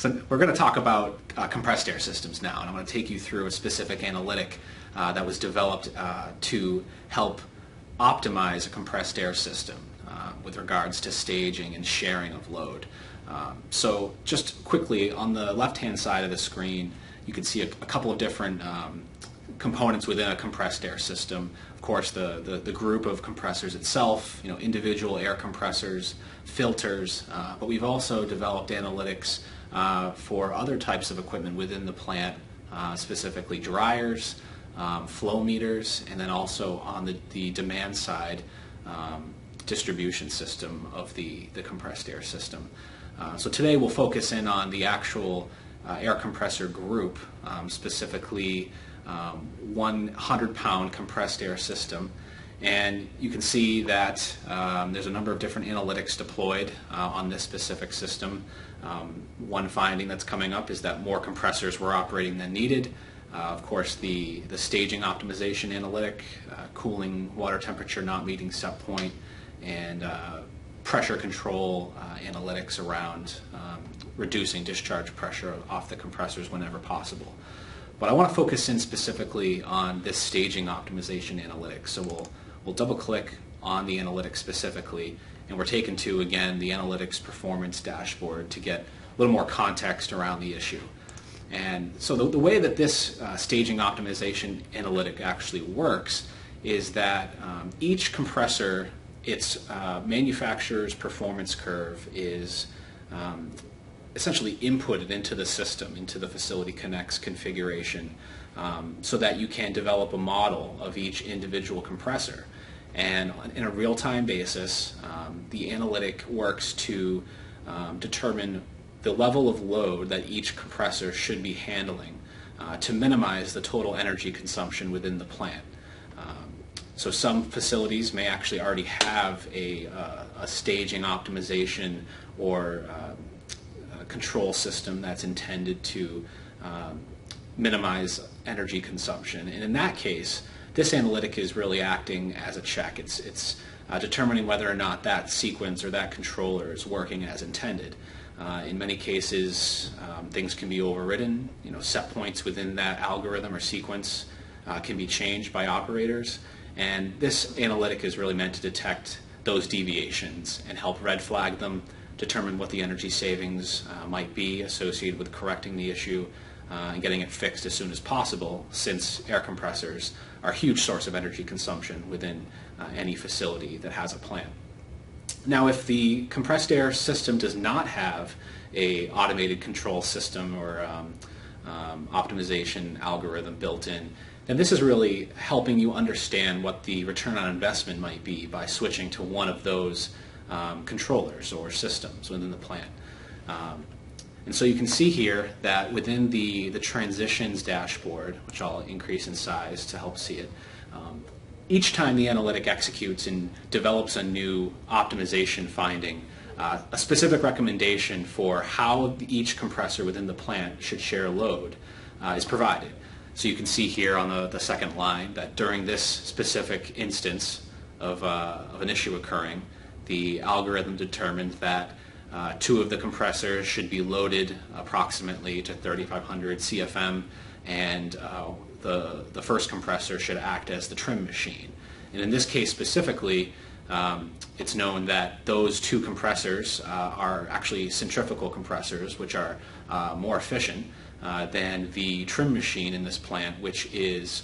So we're going to talk about compressed air systems now, and I'm going to take you through a specific analytic that was developed to help optimize a compressed air system with regards to staging and sharing of load. So just quickly, on the left-hand side of the screen, you can see a couple of different components within a compressed air system. Of course, the group of compressors itself, individual air compressors, filters, but we've also developed analytics for other types of equipment within the plant, specifically dryers, flow meters, and then also on the demand side, distribution system of the compressed air system. So today we'll focus in on the actual air compressor group, specifically 100-pound compressed air system. And you can see that there's a number of different analytics deployed on this specific system. One finding that's coming up is that more compressors were operating than needed. Of course, the staging optimization analytic, cooling water temperature not meeting set point, and pressure control analytics around reducing discharge pressure off the compressors whenever possible. But I want to focus in specifically on this staging optimization analytics. So we'll double-click on the analytics specifically, and we're taken to, again, the analytics performance dashboard to get a little more context around the issue. And so the way that this staging optimization analytic actually works is that each compressor, its manufacturer's performance curve is essentially inputted into the system, into the Facility Connect's configuration, so that you can develop a model of each individual compressor. And in a real-time basis, the analytic works to determine the level of load that each compressor should be handling to minimize the total energy consumption within the plant. So some facilities may actually already have a staging optimization or control system that's intended to minimize energy consumption. And in that case, this analytic is really acting as a check. It's determining whether or not that sequence or that controller is working as intended. In many cases, things can be overridden. Set points within that algorithm or sequence can be changed by operators. And this analytic is really meant to detect those deviations and help red flag them, determine what the energy savings might be associated with correcting the issue and getting it fixed as soon as possible, since air compressors are a huge source of energy consumption within any facility that has a plant. Now, if the compressed air system does not have a automated control system or optimization algorithm built in, then this is really helping you understand what the return on investment might be by switching to one of those controllers or systems within the plant. And so you can see here that within the transitions dashboard, which I'll increase in size to help see it, each time the analytic executes and develops a new optimization finding, a specific recommendation for how each compressor within the plant should share load is provided. So you can see here on the second line that during this specific instance of an issue occurring, the algorithm determined that two of the compressors should be loaded approximately to 3,500 CFM, and the first compressor should act as the trim machine. And in this case specifically, it's known that those two compressors are actually centrifugal compressors, which are more efficient than the trim machine in this plant, which is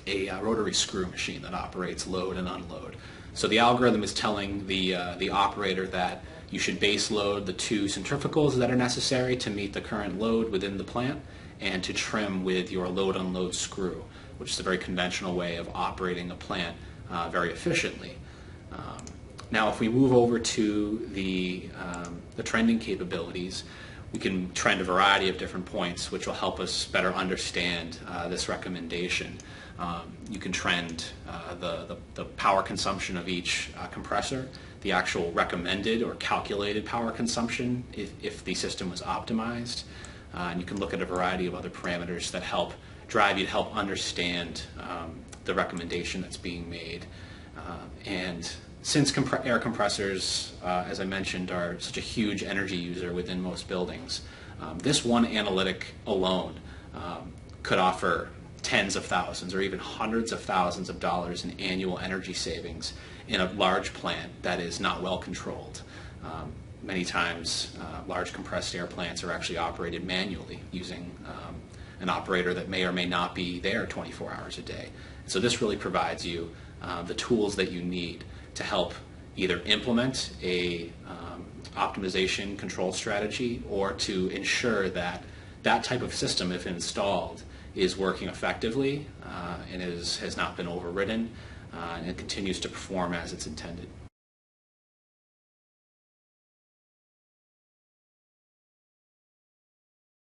a rotary screw machine that operates load and unload. So the algorithm is telling the operator that you should base load the two centrifugals that are necessary to meet the current load within the plant, and to trim with your load-unload screw, which is a very conventional way of operating a plant very efficiently. Now, if we move over to the trending capabilities, we can trend a variety of different points, which will help us better understand this recommendation. You can trend the power consumption of each compressor, the actual recommended or calculated power consumption if the system was optimized. And you can look at a variety of other parameters that help drive you to help understand the recommendation that's being made. And since air compressors, as I mentioned, are such a huge energy user within most buildings, This one analytic alone could offer tens of thousands or even hundreds of thousands of dollars in annual energy savings in a large plant that is not well controlled. Many times large compressed air plants are actually operated manually using an operator that may or may not be there 24 hours a day. So this really provides you the tools that you need to help either implement a optimization control strategy or to ensure that that type of system, if installed, is working effectively and has not been overridden and it continues to perform as it's intended.